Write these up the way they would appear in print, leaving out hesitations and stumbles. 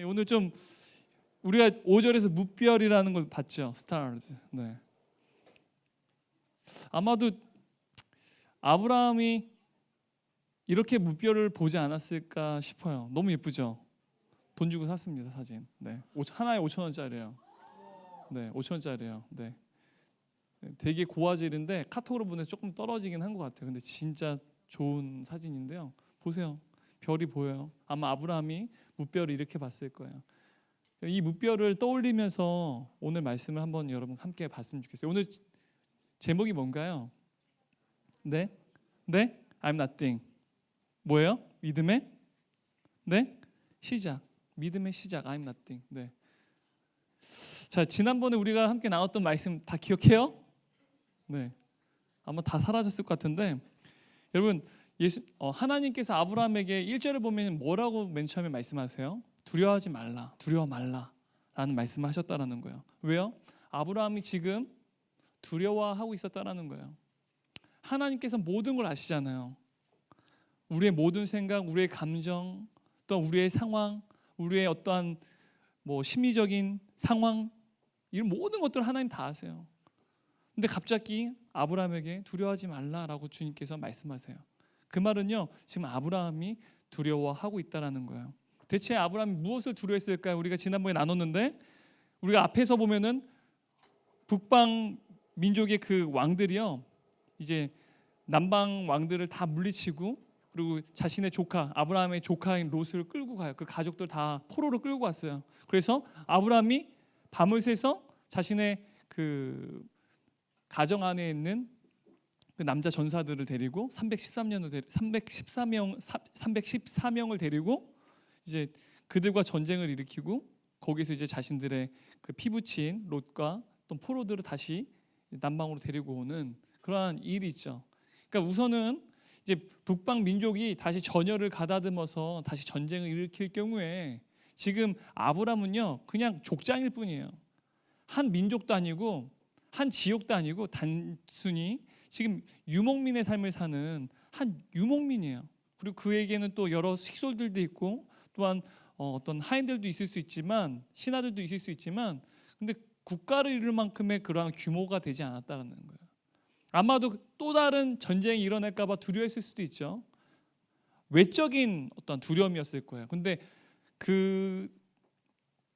오늘 좀 우리가 5절에서 무별이라는 걸 봤죠. stars. 네. 아마도 아브라함이 이렇게 무별을 보지 않았을까 싶어요. 너무 예쁘죠. 돈 주고 샀습니다, 사진. 네. 하나에 5,000원짜리예요. 네, 5,000원짜리예요. 네. 되게 고화질인데 카톡으로 보내서 조금 떨어지긴 한 것 같아요. 근데 진짜 좋은 사진인데요. 보세요. 별이 보여요. 아마 아브라함이 무별을 이렇게 봤을 거예요. 이 무별을 떠올리면서 오늘 말씀을 한번 여러분 함께 봤으면 좋겠어요. 오늘 제목이 뭔가요? 네? 네? I'm nothing. 뭐예요? 믿음의? 네? 시작. 믿음의 시작. I'm nothing. 네. 자, 지난번에 우리가 함께 나눴던 말씀 다 기억해요? 네. 아마 다 사라졌을 것 같은데 여러분 하나님께서 아브라함에게 1절을 보면 뭐라고 맨 처음에 말씀하세요? 두려워하지 말라. 두려워 말라. 라는 말씀을 하셨다라는 거예요. 왜요? 아브라함이 지금 두려워하고 있었다라는 거예요. 하나님께서 모든 걸 아시잖아요. 우리의 모든 생각, 우리의 감정, 또 우리의 상황, 우리의 어떠한 심리적인 상황, 이런 모든 것들을 하나님 다 아세요. 근데 갑자기 아브라함에게 두려워하지 말라라고 주님께서 말씀하세요. 그 말은요, 지금 아브라함이 두려워하고 있다라는 거예요. 대체 아브라함이 무엇을 두려워했을까요? 우리가 지난번에 나눴는데 우리가 앞에서 보면은 북방 민족의 그 왕들이요, 이제 남방 왕들을 다 물리치고 그리고 자신의 조카 아브라함의 조카인 롯을 끌고 가요. 그 가족들 다 포로로 끌고 왔어요. 그래서 아브라함이 밤을 새서 자신의 그 가정 안에 있는 그 남자 전사들을 데리고 314명을 데리고 이제 그들과 전쟁을 일으키고 거기서 이제 자신들의 그 피부친 롯과 또 포로들을 다시 남방으로 데리고 오는 그러한 일이 있죠. 그러니까 우선은 이제 북방 민족이 다시 전열을 가다듬어서 다시 전쟁을 일으킬 경우에 지금 아브라함은요 그냥 족장일 뿐이에요. 한 민족도 아니고 한 지역도 아니고 단순히 지금 유목민의 삶을 사는 한 유목민이에요. 그리고 그에게는 또 여러 식솔들도 있고 또한 어떤 하인들도 있을 수 있지만 신하들도 있을 수 있지만 근데 국가를 이룰 만큼의 그러한 규모가 되지 않았다는 거예요. 아마도 또 다른 전쟁이 일어날까 봐 두려워했을 수도 있죠. 외적인 어떤 두려움이었을 거예요. 근데 그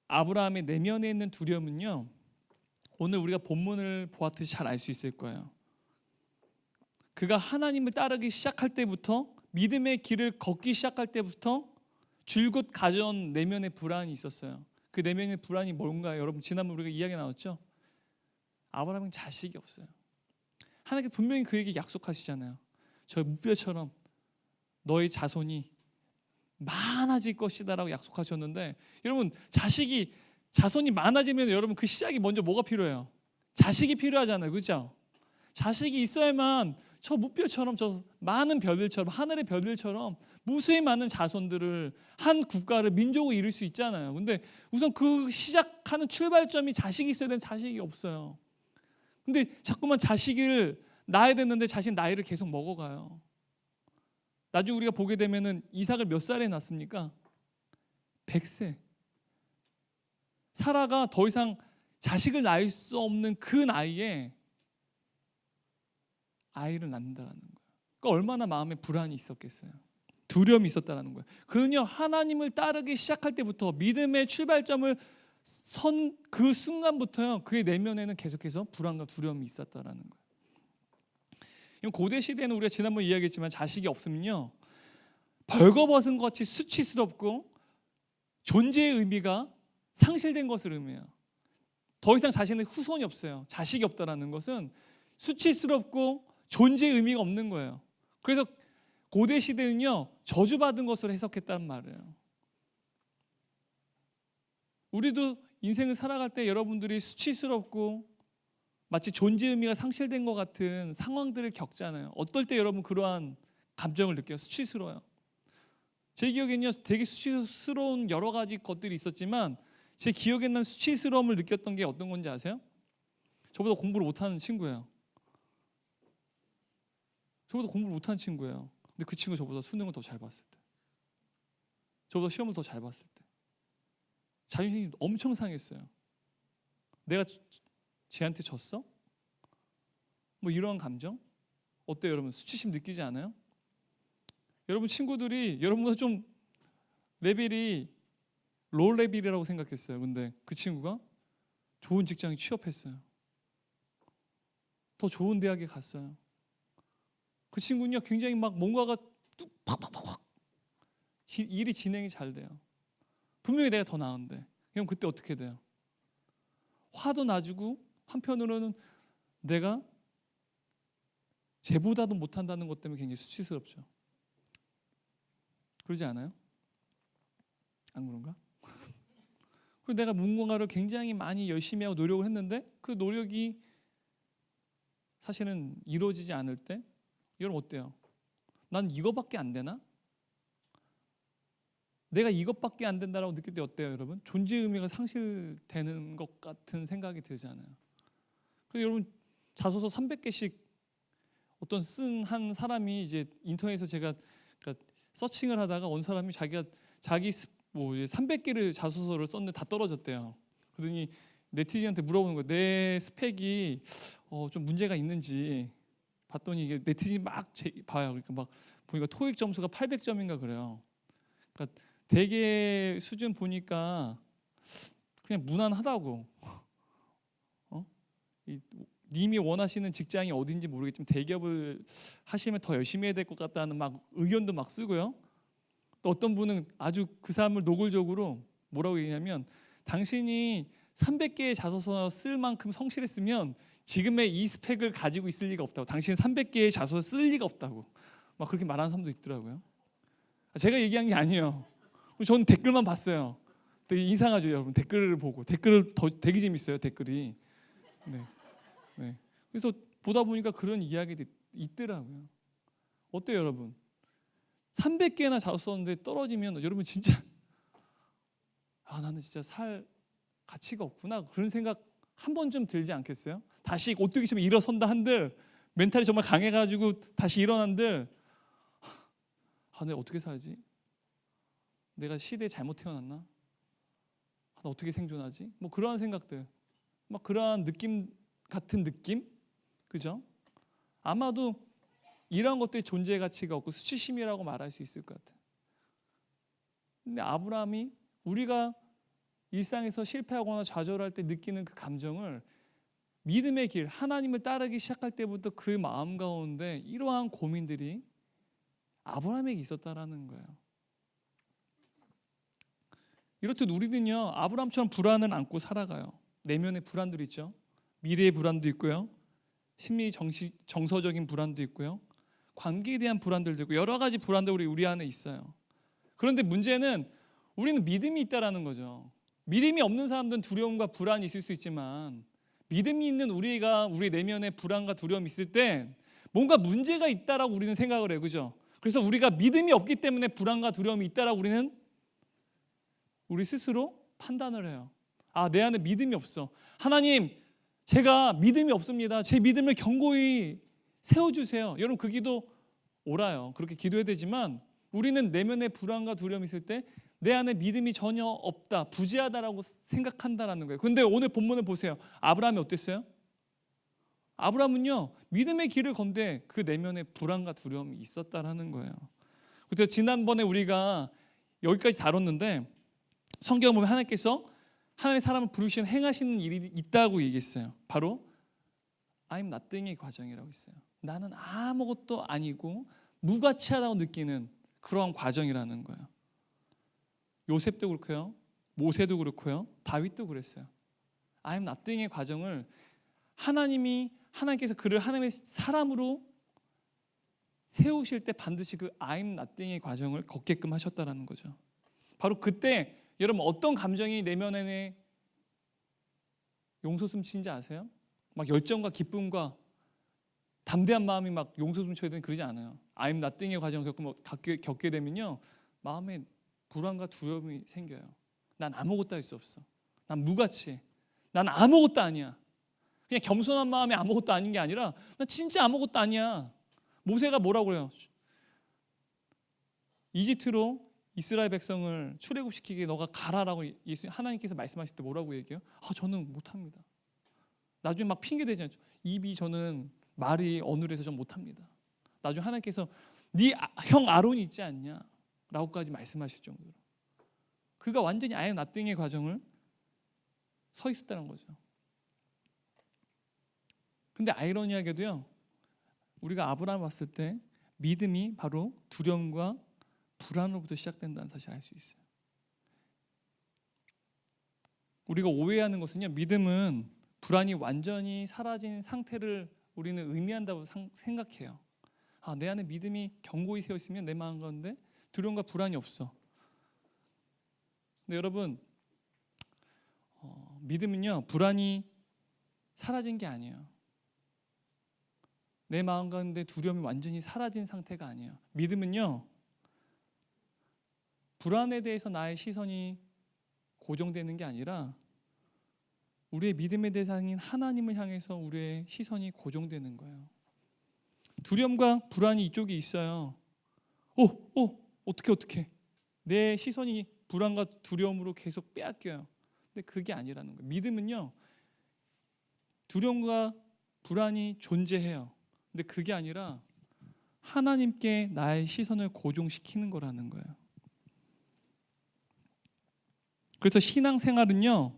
아브라함의 내면에 있는 두려움은요, 오늘 우리가 본문을 보았듯이 잘 알 수 있을 거예요. 그가 하나님을 따르기 시작할 때부터 믿음의 길을 걷기 시작할 때부터 줄곧 가져온 내면의 불안이 있었어요. 그 내면의 불안이 뭔가요? 여러분 지난번 우리가 이야기 나눴죠? 아브라함은 자식이 없어요. 하나님께 분명히 그에게 약속하시잖아요. 저 무뼈처럼 너의 자손이 많아질 것이다라고 약속하셨는데 여러분 자손이 많아지면 여러분 그 시작이 먼저 뭐가 필요해요? 자식이 필요하잖아요. 그렇죠? 자식이 있어야만 저 무뼈처럼 저 많은 별들처럼 하늘의 별들처럼 무수히 많은 자손들을 한 국가를 민족을 이룰 수 있잖아요. 근데 우선 그 시작하는 출발점이 자식이 있어야 되는 자식이 없어요. 근데 자꾸만 자식을 낳아야 되는데 자식 나이를 계속 먹어가요. 나중에 우리가 보게 되면은 이삭을 몇 살에 낳습니까? 100세. 사라가 더 이상 자식을 낳을 수 없는 그 나이에 아이를 낳는다는 거예요. 그러니까 얼마나 마음에 불안이 있었겠어요. 두려움이 있었다는 거예요. 그는요 하나님을 따르기 시작할 때부터 믿음의 출발점을 선 그 순간부터요 그의 내면에는 계속해서 불안과 두려움이 있었다는 거예요. 고대 시대에는 우리가 지난번 이야기했지만 자식이 없으면요 벌거벗은 것이 수치스럽고 존재의 의미가 상실된 것을 의미해요. 더 이상 자신의 후손이 없어요. 자식이 없다라는 것은 수치스럽고 존재의 의미가 없는 거예요. 그래서 고대 시대는요 저주받은 것으로 해석했다는 말이에요. 우리도 인생을 살아갈 때 여러분들이 수치스럽고 마치 존재의 의미가 상실된 것 같은 상황들을 겪잖아요. 어떨 때 여러분 그러한 감정을 느껴요? 수치스러워요. 제 기억에는요 되게 수치스러운 여러 가지 것들이 있었지만 제 기억에 난 수치스러움을 느꼈던 게 어떤 건지 아세요? 저보다 공부를 못하는 친구예요. 저보다 공부를 못하는 친구예요. 근데 그 친구 저보다 수능을 더 잘 봤을 때, 저보다 시험을 더 잘 봤을 때, 자존심이 엄청 상했어요. 내가 쟤한테 졌어? 뭐 이런 감정? 어때요 여러분? 수치심 느끼지 않아요? 여러분 친구들이 여러분보다 좀 레벨이 로 레벨이라고 생각했어요. 근데 그 친구가 좋은 직장에 취업했어요. 더 좋은 대학에 갔어요. 그 친구는요 굉장히 막 뭔가가 뚝 팍팍팍 일이 진행이 잘 돼요. 분명히 내가 더 나은데 그럼 그때 어떻게 돼요? 화도 나주고 한편으로는 내가 쟤보다도 못한다는 것 때문에 굉장히 수치스럽죠. 그러지 않아요? 안 그런가? 그리고 내가 뭔가를 굉장히 많이 열심히 하고 노력을 했는데 그 노력이 사실은 이루어지지 않을 때 여러분 어때요? 난 이거밖에 안 되나? 내가 이것밖에 안 된다라고 느낄 때 어때요 여러분? 존재 의미가 상실되는 것 같은 생각이 들잖아요. 그래서 여러분 자소서 300개씩 어떤 쓴 한 사람이 이제 인터넷에서 제가 그러니까 서칭을 하다가 어느 사람이 자기 뭐 300개를 자소서를 썼는데 다 떨어졌대요. 그러더니 네티즌한테 물어보는 거예요. 내 스펙이 좀 문제가 있는지 봤더니 이게 네티즌이 막 봐요. 그러니까 막 보니까 토익 점수가 800점인가 그래요. 그러니까 대개 수준 보니까 그냥 무난하다고. 님이 원하시는 직장이 어딘지 모르겠지만 대기업을 하시면 더 열심히 해야 될 것 같다는 막 의견도 막 쓰고요. 또 어떤 분은 아주 그 사람을 노골적으로 뭐라고 얘기냐면 당신이 300개의 자소서 쓸 만큼 성실했으면 지금의 이 스펙을 가지고 있을 리가 없다고. 당신 300개의 자소서 쓸 리가 없다고. 막 그렇게 말하는 사람도 있더라고요. 제가 얘기한 게 아니에요. 저는 댓글만 봤어요. 되게 이상하죠, 여러분. 댓글을 보고 댓글을 되게 재밌어요, 댓글이. 네. 그래서 보다 보니까 그런 이야기들이 있더라고요. 어때요, 여러분? 300개나 자소 썼는데 떨어지면 여러분 진짜 나는 진짜 살 가치가 없구나 그런 생각 한 번쯤 들지 않겠어요? 다시 오뚜기 좀 일어선다 한들 멘탈이 정말 강해가지고 다시 일어난들 내가 어떻게 살지? 내가 시대에 잘못 태어났나? 나 어떻게 생존하지? 뭐 그러한 생각들, 막 그러한 느낌 같은 느낌, 그죠? 아마도 이런 것들이 존재 가치가 없고 수치심이라고 말할 수 있을 것 같아요. 근데 아브라함이 우리가 일상에서 실패하거나 좌절할 때 느끼는 그 감정을 믿음의 길, 하나님을 따르기 시작할 때부터 그 마음 가운데 이러한 고민들이 아브라함에게 있었다라는 거예요. 이렇듯 우리는요 아브라함처럼 불안을 안고 살아가요. 내면의 불안들이 있죠. 미래의 불안도 있고요, 심리 정서적인 불안도 있고요, 관계에 대한 불안들도 있고 여러 가지 불안들이 우리 안에 있어요. 그런데 문제는 우리는 믿음이 있다라는 거죠. 믿음이 없는 사람들은 두려움과 불안이 있을 수 있지만 믿음이 있는 우리가 우리 내면에 불안과 두려움이 있을 때 뭔가 문제가 있다라고 우리는 생각을 해요. 그죠? 그래서 우리가 믿음이 없기 때문에 불안과 두려움이 있다라고 우리는 우리 스스로 판단을 해요. 내 안에 믿음이 없어. 하나님, 제가 믿음이 없습니다. 제 믿음을 견고히 세워주세요. 여러분 그 기도 옳아요. 그렇게 기도해야 되지만 우리는 내면에 불안과 두려움이 있을 때 내 안에 믿음이 전혀 없다, 부재하다라고 생각한다라는 거예요. 근데 오늘 본문을 보세요. 아브라함이 어땠어요? 아브라함은요 믿음의 길을 건데 그 내면에 불안과 두려움이 있었다라는 거예요. 그때 지난번에 우리가 여기까지 다뤘는데 성경 보면 하나님께서 하나님의 사람을 부르시는 행하시는 일이 있다고 얘기했어요. 바로 I'm nothing의 과정이라고 했어요. 나는 아무것도 아니고 무가치하다고 느끼는 그러한 과정이라는 거예요. 요셉도 그렇고요, 모세도 그렇고요, 다윗도 그랬어요. I'm nothing의 과정을 하나님께서 그를 하나님의 사람으로 세우실 때 반드시 그 I'm nothing의 과정을 걷게끔 하셨다라는 거죠. 바로 그때 여러분 어떤 감정이 내면에 용솟음치는지 아세요? 막 열정과 기쁨과 담대한 마음이 막 용솟음쳐야 되는 그러지 않아요. I'm nothing의 과정을 겪게 되면요 마음에 불안과 두려움이 생겨요. 난 아무것도 할 수 없어. 난 무가치해. 난 아무것도 아니야. 그냥 겸손한 마음에 아무것도 아닌 게 아니라 난 진짜 아무것도 아니야. 모세가 뭐라고 그래요? 이집트로 이스라엘 백성을 출애굽시키게 너가 가라라고 하나님께서 말씀하실 때 뭐라고 얘기해요? 저는 못합니다. 나중에 막 핑계 대지 않죠. 입이 저는 말이 어눌해서 전 못합니다. 나중에 하나님께서 네 형 아론이 있지 않냐? 라고까지 말씀하실 정도로 그가 완전히 아예 나띵의 과정을 서 있었다는 거죠. 근데 아이러니하게도요, 우리가 아브라함을 봤을 때 믿음이 바로 두려움과 불안으로부터 시작된다는 사실을 알 수 있어요. 우리가 오해하는 것은요, 믿음은 불안이 완전히 사라진 상태를 우리는 의미한다고 생각해요. 내 안에 믿음이 견고히 세어 있으면 내 마음 가운데 두려움과 불안이 없어. 근데 여러분, 믿음은요, 불안이 사라진 게 아니에요. 내 마음 가운데 두려움이 완전히 사라진 상태가 아니에요. 믿음은요, 불안에 대해서 나의 시선이 고정되는 게 아니라 우리의 믿음의 대상인 하나님을 향해서 우리의 시선이 고정되는 거예요. 두려움과 불안이 이쪽에 있어요. 어떻게 내 시선이 불안과 두려움으로 계속 빼앗겨요. 근데 그게 아니라는 거예요. 믿음은요, 두려움과 불안이 존재해요. 근데 그게 아니라 하나님께 나의 시선을 고정시키는 거라는 거예요. 그래서 신앙생활은요,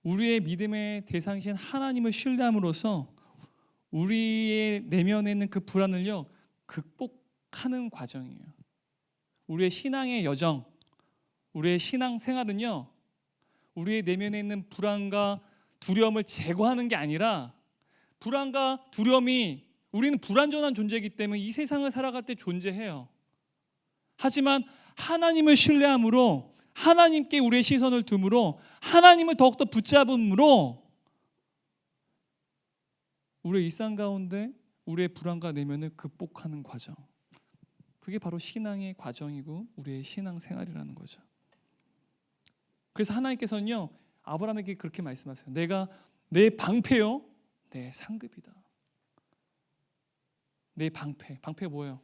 우리의 믿음의 대상이신 하나님을 신뢰함으로써 우리의 내면에 있는 그 불안을요, 극복하는 과정이에요. 우리의 신앙의 여정, 우리의 신앙생활은요, 우리의 내면에 있는 불안과 두려움을 제거하는 게 아니라 불안과 두려움이, 우리는 불완전한 존재이기 때문에 이 세상을 살아갈 때 존재해요. 하지만 하나님을 신뢰함으로, 하나님께 우리의 시선을 둠으로, 하나님을 더욱더 붙잡음으로 우리의 일상 가운데 우리의 불안과 내면을 극복하는 과정, 그게 바로 신앙의 과정이고 우리의 신앙생활이라는 거죠. 그래서 하나님께서는요, 아브라함에게 그렇게 말씀하세요. 내가 내 방패요, 내 상급이다. 내 방패 뭐예요?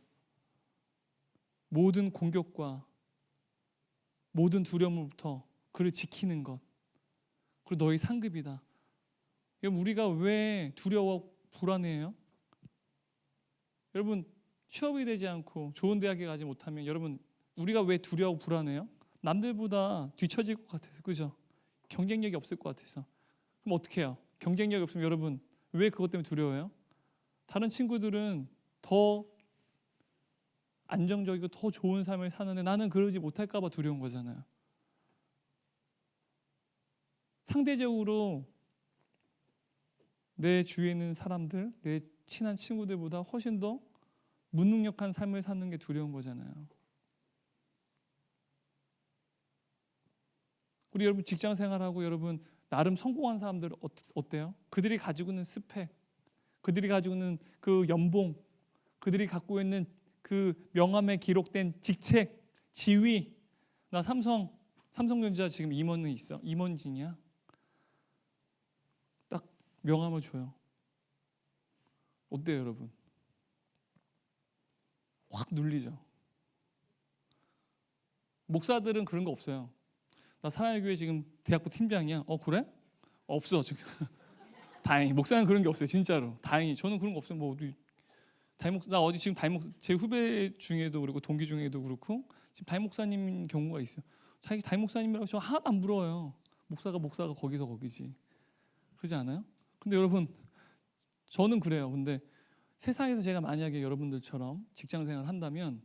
모든 공격과 모든 두려움으로부터 그를 지키는 것, 그리고 너의 상급이다. 우리가 왜 두려워 불안해요? 여러분, 취업이 되지 않고 좋은 대학에 가지 못하면 여러분, 우리가 왜 두려워 불안해요? 남들보다 뒤처질 것 같아서, 그죠? 경쟁력이 없을 것 같아서. 그럼 어떻게 해요? 경쟁력이 없으면 여러분 왜 그것 때문에 두려워요? 다른 친구들은 더 안정적이고 더 좋은 삶을 사는데 나는 그러지 못할까 봐 두려운 거잖아요. 상대적으로 내 주위에 있는 사람들, 내 친한 친구들보다 훨씬 더 무능력한 삶을 사는 게 두려운 거잖아요. 우리 여러분 직장 생활하고 여러분 나름 성공한 사람들 어때요? 그들이 가지고 있는 스펙, 그들이 가지고 있는 그 연봉, 그들이 갖고 있는 그 명함에 기록된 직책, 지위. 나 삼성전자 지금 임원은 있어. 임원진이야. 딱 명함을 줘요. 어때요, 여러분? 확 눌리죠. 목사들은 그런 거 없어요. 나 사랑의 교회 지금 대학부 팀장이야. 그래? 없어 지금. 다행히 목사는 그런 게 없어요. 진짜로 다행히 저는 그런 거 없어요. 뭐 어디 나 어디 지금 제 후배 중에도 그렇고 동기 중에도 그렇고 지금 담임 목사님 경우가 있어요. 자기 담임 목사님이라고 저 하나도 안 부러워요. 목사가 거기서 거기지. 그렇지 않아요? 근데 여러분 저는 그래요. 근데 세상에서 제가 만약에 여러분들처럼 직장생활을 한다면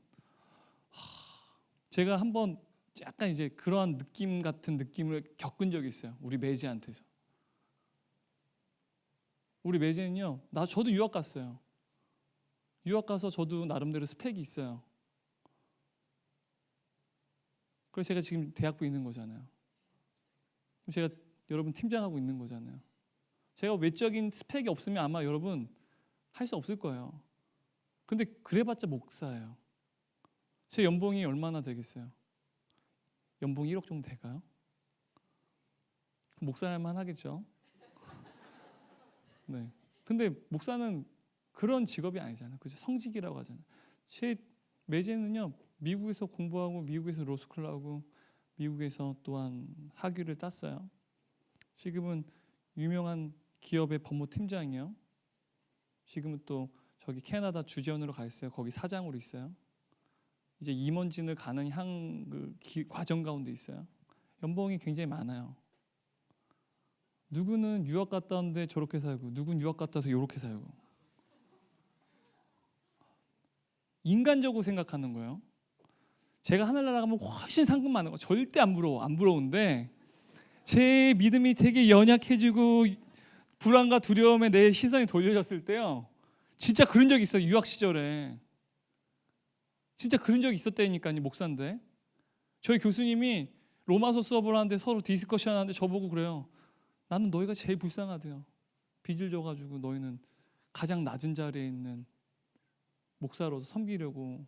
제가 한번 약간 이제 그러한 느낌 같은 느낌을 겪은 적이 있어요. 우리 매제한테서. 우리 매제는요, 저도 유학 갔어요. 유학 가서 저도 나름대로 스펙이 있어요. 그래서 제가 지금 대학부에 있는 거잖아요. 제가 여러분 팀장하고 있는 거잖아요. 제가 외적인 스펙이 없으면 아마 여러분 할 수 없을 거예요. 근데 그래봤자 목사예요. 제 연봉이 얼마나 되겠어요? 연봉이 1억 정도 될까요? 목사님만 하겠죠. 네. 근데 목사는 그런 직업이 아니잖아요. 그죠? 성직이라고 하잖아요. 제 매제는요, 미국에서 공부하고 미국에서 로스쿨 나오고 미국에서 또한 학위를 땄어요. 지금은 유명한 기업의 법무팀장이요. 지금은 또 저기 캐나다 주재원으로 가 있어요. 거기 사장으로 있어요. 이제 임원진을 가는 과정 가운데 있어요. 연봉이 굉장히 많아요. 누구는 유학 갔다 왔는데 저렇게 살고, 누구는 유학 갔다 와서 이렇게 살고. 인간적으로 생각하는 거예요. 제가 하늘나라 가면 훨씬 상금 많은 거 절대 안 부러운데 제 믿음이 되게 연약해지고 불안과 두려움에 내 시선이 돌려졌을 때요, 진짜 그런 적이 있어요. 유학 시절에 진짜 그런 적이 있었다니까요. 목사인데 저희 교수님이 로마서 수업을 하는데 서로 디스커션 하는데 저보고 그래요. 나는 너희가 제일 불쌍하대요. 빚을 져가지고 너희는 가장 낮은 자리에 있는 목사로서 섬기려고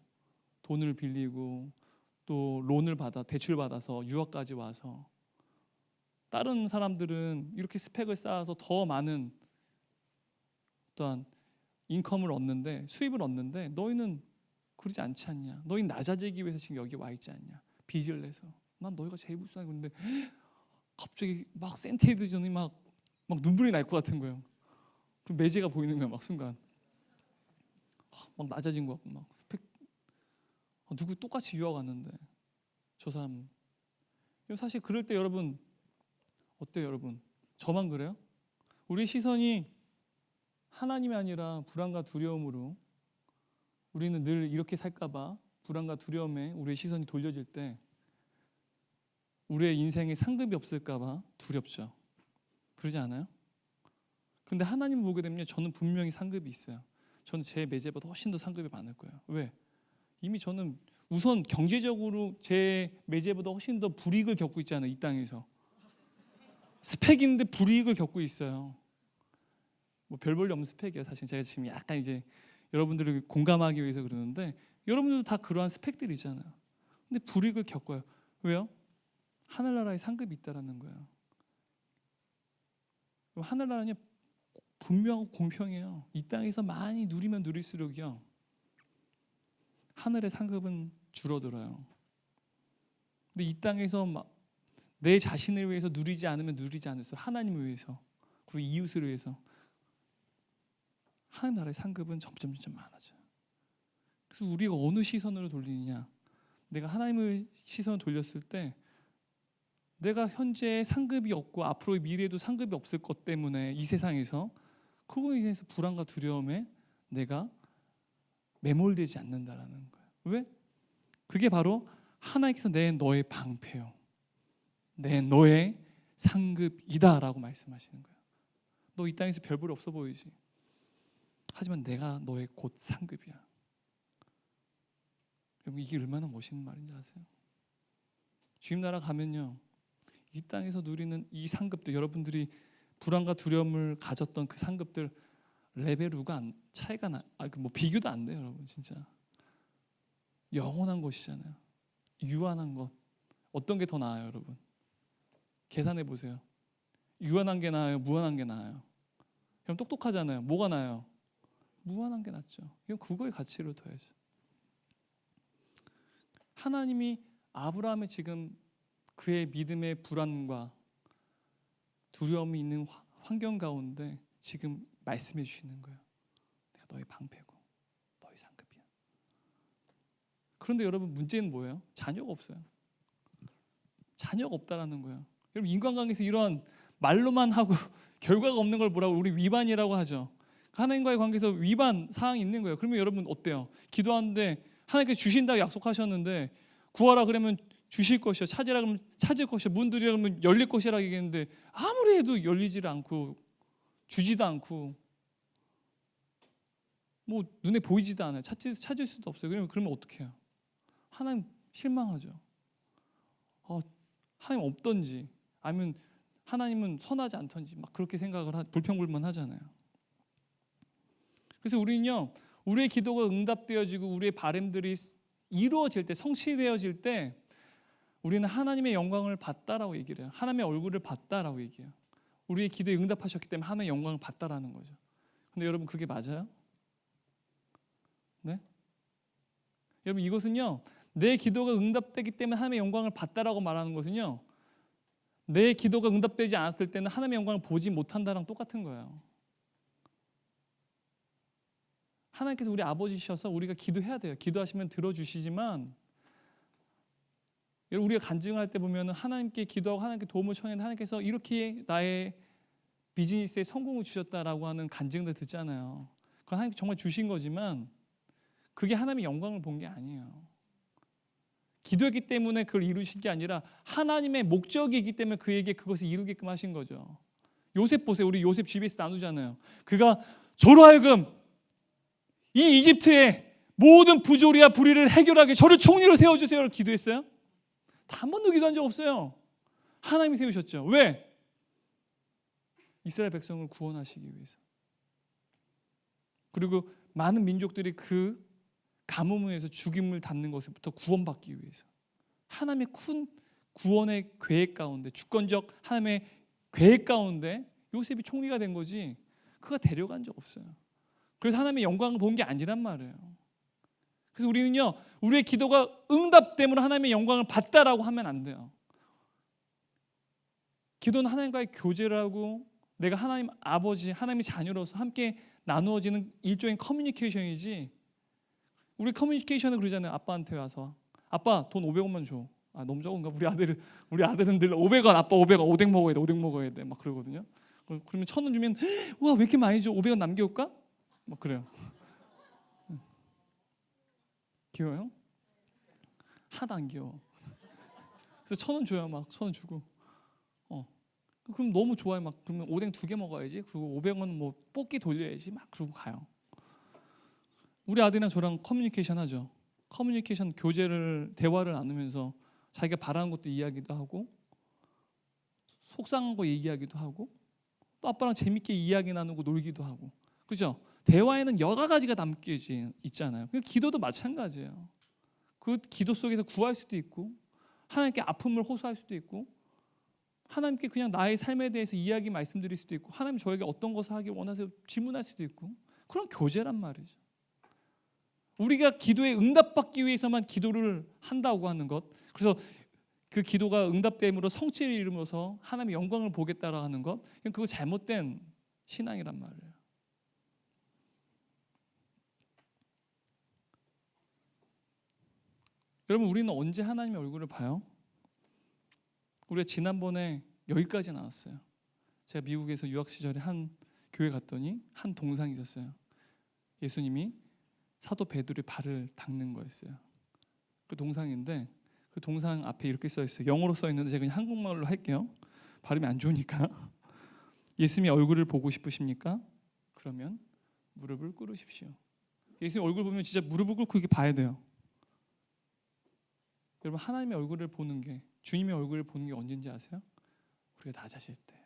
돈을 빌리고 또 론을 받아 대출 받아서 유학까지 와서, 다른 사람들은 이렇게 스펙을 쌓아서 더 많은 어떠한 인컴을 얻는데, 수입을 얻는데 너희는 그러지 않지 않냐. 너희는 낮아지기 위해서 지금 여기 와 있지 않냐. 빚을 내서. 난 너희가 제일 불쌍해. 그런데 갑자기 막 센테이드전이 막 눈물이 날 것 같은 거예요. 그럼 매제가 보이는 거야. 막 순간 막 낮아진 것 같고 막 스펙 누구 똑같이 유학 왔는데 저 사람. 사실 그럴 때 여러분 어때요? 여러분 저만 그래요? 우리 시선이 하나님이 아니라 불안과 두려움으로, 우리는 늘 이렇게 살까봐 불안과 두려움에 우리의 시선이 돌려질 때 우리의 인생에 상급이 없을까봐 두렵죠. 그러지 않아요? 근데 하나님 보게 되면 저는 분명히 상급이 있어요. 저는 제 매제보다 훨씬 더 상급이 많을 거예요. 왜? 이미 저는 우선 경제적으로 제 매제보다 훨씬 더 불이익을 겪고 있잖아요. 이 땅에서 스펙인데 불이익을 겪고 있어요. 뭐 별 볼일 없는 스펙이에요. 사실 제가 지금 약간 이제 여러분들을 공감하기 위해서 그러는데, 여러분들도 다 그러한 스펙들이잖아요. 근데 불이익을 겪어요. 왜요? 하늘나라에 상급이 있다라는 거예요. 하늘나라는 분명하고 공평해요. 이 땅에서 많이 누리면 누릴수록요, 하늘의 상급은 줄어들어요. 근데 이 땅에서 막 내 자신을 위해서 누리지 않으면 누리지 않을수록 하나님을 위해서, 그리고 이웃을 위해서 하나님 나라의 상급은 점점 많아져요. 그래서 우리가 어느 시선으로 돌리느냐. 내가 하나님의 시선을 돌렸을 때 내가 현재 상급이 없고 앞으로의 미래에도 상급이 없을 것 때문에 이 세상에서, 그거에 대해서 불안과 두려움에 내가 매몰되지 않는다라는 거예요. 왜? 그게 바로 하나님께서 너의 방패요, 너의 상급이다라고 말씀하시는 거예요. 너 이 땅에서 별 볼 없어 보이지? 하지만 내가 너의 곧 상급이야. 여러분 이게 얼마나 멋있는 말인지 아세요? 주님 나라 가면요, 이 땅에서 누리는 이 상급들, 여러분들이 불안과 두려움을 가졌던 그 상급들 레벨 5가 차이가 비교도 안 돼요. 여러분 진짜 영원한 것이잖아요. 유한한 것, 어떤 게 더 나아요? 여러분 계산해 보세요. 유한한 게 나아요? 무한한 게 나아요? 그럼 똑똑하잖아요. 뭐가 나아요? 무한한 게 낫죠. 이건 그거의 가치를 둬야죠. 하나님이 아브라함의 지금 그의 믿음의 불안과 두려움이 있는 환경 가운데 지금 말씀해 주시는 거예요. 내가 너의 방패고 너의 상급이야. 그런데 여러분 문제는 뭐예요? 자녀가 없어요. 자녀가 없다라는 거예요. 여러분 인간관계에서 이런 말로만 하고 결과가 없는 걸 뭐라고, 우리 위반이라고 하죠. 하나님과의 관계에서 위반 사항이 있는 거예요. 그러면 여러분 어때요? 기도하는데 하나님께서 주신다고 약속하셨는데 구하라 그러면 주실 것이요, 찾으라 그러면 찾을 것이요, 문 두드리라 그러면 열릴 것이라 얘기했는데 아무리 해도 열리지를 않고 주지도 않고 뭐 눈에 보이지도 않아요. 찾을 수도 없어요. 그러면 어떻게 해요? 하나님 실망하죠. 하나님 없던지 아니면 하나님은 선하지 않던지 막 그렇게 생각을 불평불만하잖아요. 그래서 우리는요, 우리의 기도가 응답되어지고 우리의 바람들이 이루어질 때, 성취되어질 때 우리는 하나님의 영광을 봤다라고 얘기를 해요. 하나님의 얼굴을 봤다라고 얘기해요. 우리의 기도에 응답하셨기 때문에 하나님의 영광을 봤다라는 거죠. 근데 여러분 그게 맞아요? 네? 여러분 이것은요, 내 기도가 응답되기 때문에 하나님의 영광을 봤다라고 말하는 것은요, 내 기도가 응답되지 않았을 때는 하나님의 영광을 보지 못한다랑 똑같은 거예요. 하나님께서 우리 아버지셔서 우리가 기도해야 돼요. 기도하시면 들어주시지만, 여러분, 우리가 간증할 때 보면 하나님께 기도하고 하나님께 도움을 청했는데 하나님께서 이렇게 나의 비즈니스에 성공을 주셨다라고 하는 간증들 듣잖아요. 그건 하나님 정말 주신 거지만 그게 하나님의 영광을 본 게 아니에요. 기도했기 때문에 그걸 이루신 게 아니라 하나님의 목적이기 때문에 그에게 그것을 이루게끔 하신 거죠. 요셉 보세요. 우리 요셉 GBS 나누잖아요. 그가 저로 하여금 이 이집트의 모든 부조리와 불의를 해결하게 저를 총리로 세워주세요를 기도했어요? 한 번도 기도한 적 없어요. 하나님이 세우셨죠. 왜? 이스라엘 백성을 구원하시기 위해서. 그리고 많은 민족들이 그 가뭄에서 죽임을 당는 것부터 구원받기 위해서. 하나님의 큰 구원의 계획 가운데, 주권적 하나님의 계획 가운데 요셉이 총리가 된 거지 그가 데려간 적 없어요. 그래서 하나님의 영광을 본 게 아니란 말이에요. 그래서 우리는요, 우리의 기도가 응답됨으로 하나님의 영광을 받다라고 하면 안 돼요. 기도는 하나님과의 교제를 하고 내가 하나님 아버지, 하나님의 자녀로서 함께 나누어지는 일종의 커뮤니케이션이지. 우리 커뮤니케이션은 그러잖아요. 아빠한테 와서 아빠 돈 500원만 줘. 아 너무 적은가? 우리 아들은 늘 500원, 아빠 500원, 오뎅 먹어야 돼, 오뎅 먹어야 돼, 막 그러거든요. 그러면 1,000원 주면 와 왜 이렇게 많이 줘? 500원 남겨올까? 막 그래요. 귀여워요? 하나도 안 귀여워. 그래서 1,000원 줘야 막 1,000원 주고. 그럼 너무 좋아요. 막 그러면 오뎅 2개 먹어야지. 그리고 500원 뭐 뽑기 돌려야지. 막 그러고 가요. 우리 아들이랑 저랑 커뮤니케이션 하죠. 커뮤니케이션 교제를 대화를 나누면서 자기가 바라는 것도 이야기도 하고 속상한 거 얘기하기도 하고 또 아빠랑 재밌게 이야기 나누고 놀기도 하고. 그죠? 대화에는 여러 가지가 담겨 있잖아요. 기도도 마찬가지예요. 그 기도 속에서 구할 수도 있고 하나님께 아픔을 호소할 수도 있고 하나님께 그냥 나의 삶에 대해서 이야기 말씀드릴 수도 있고 하나님 저에게 어떤 것을 하길 원하세요 질문할 수도 있고 그런 교제란 말이죠. 우리가 기도에 응답받기 위해서만 기도를 한다고 하는 것, 그래서 그 기도가 응답됨으로 성취를 이루면서 하나님의 영광을 보겠다라고 하는 것, 그거 잘못된 신앙이란 말이에요. 여러분, 우리는 언제 하나님의 얼굴을 봐요? 우리가 지난번에 여기까지 나왔어요. 제가 미국에서 유학 시절에 한 교회 갔더니 한 동상이 있었어요. 예수님이 사도 베드로의 발을 닦는 거였어요. 그 동상인데 그 동상 앞에 이렇게 써 있어요. 영어로 써 있는데 제가 그냥 한국말로 할게요. 발음이 안 좋으니까. 예수님의 얼굴을 보고 싶으십니까? 그러면 무릎을 꿇으십시오. 예수님 얼굴 보면 진짜 무릎을 꿇고 이렇게 봐야 돼요. 여러분, 하나님의 얼굴을 보는 게, 주님의 얼굴을 보는 게 언제인지 아세요? 우리가 낮아질 때예요.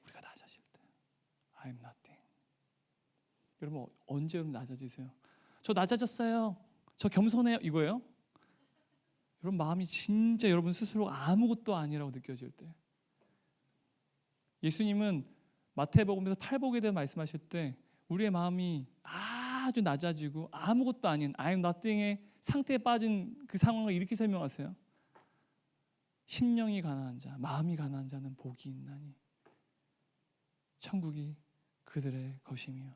우리가 낮아질 때. I'm nothing. 여러분, 언제 여러분 낮아지세요? 저 낮아졌어요. 저 겸손해요. 이거예요? 여러분, 마음이 진짜 여러분 스스로 아무것도 아니라고 느껴질 때. 예수님은 마태복음에서 팔복에 대해 말씀하실 때 우리의 마음이 아주 낮아지고 아무것도 아닌 I'm nothing의 상태에 빠진 그 상황을 이렇게 설명하세요. 심령이 가난한 자, 마음이 가난한 자는 복이 있나니 천국이 그들의 것이며.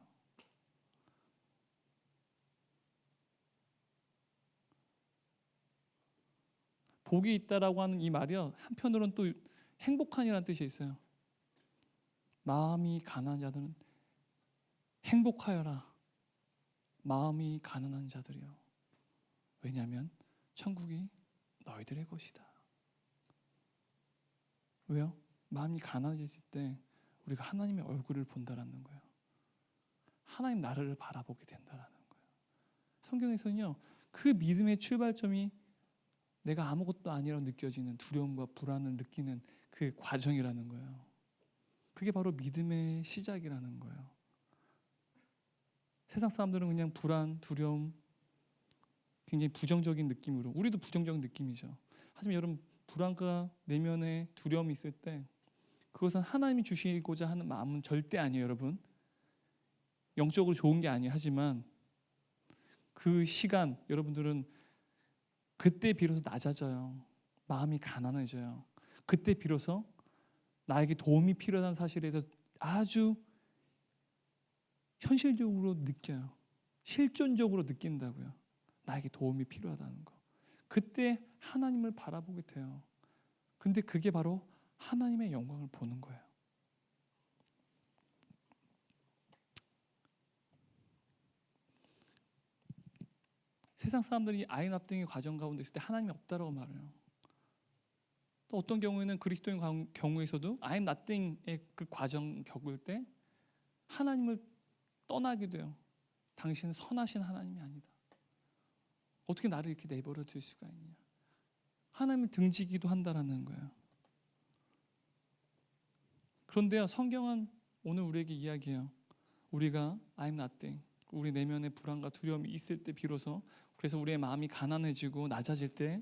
복이 있다라고 하는 이 말이요, 한편으로는 또 행복한이라는 뜻이 있어요. 마음이 가난한 자들은 행복하여라. 마음이 가난한 자들이요. 왜냐하면 천국이 너희들의 것이다. 왜요? 마음이 가난해질 때 우리가 하나님의 얼굴을 본다라는 거예요. 하나님 나라를 바라보게 된다라는 거예요. 성경에서는요, 그 믿음의 출발점이 내가 아무것도 아니라고 느껴지는 두려움과 불안을 느끼는 그 과정이라는 거예요. 그게 바로 믿음의 시작이라는 거예요. 세상 사람들은 그냥 불안, 두려움, 굉장히 부정적인 느낌으로, 우리도 부정적인 느낌이죠. 하지만 여러분, 불안과 내면에 두려움이 있을 때 그것은 하나님이 주시고자 하는 마음은 절대 아니에요. 여러분, 영적으로 좋은 게 아니에요. 하지만 그 시간 여러분들은 그때 비로소 낮아져요. 마음이 가난해져요. 그때 비로소 나에게 도움이 필요한 사실에 대해서 아주 현실적으로 느껴요. 실존적으로 느낀다고요. 나에게 도움이 필요하다는 거. 그때 하나님을 바라보게 돼요. 근데 그게 바로 하나님의 영광을 보는 거예요. 세상 사람들이 아이 납득의 과정 가운데 있을 때 하나님이 없다라고 말해요. 또 어떤 경우에는 그리스도인 경우에서도 아이 납득의 그 과정 겪을 때 하나님을 떠나기도 해요. 당신은 선하신 하나님이 아니다. 어떻게 나를 이렇게 내버려 둘 수가 있냐. 하나님을 등지기도 한다라는 거예요. 그런데요, 성경은 오늘 우리에게 이야기해요. 우리가 I'm nothing, 우리 내면의 불안과 두려움이 있을 때 비로소, 그래서 우리의 마음이 가난해지고 낮아질 때,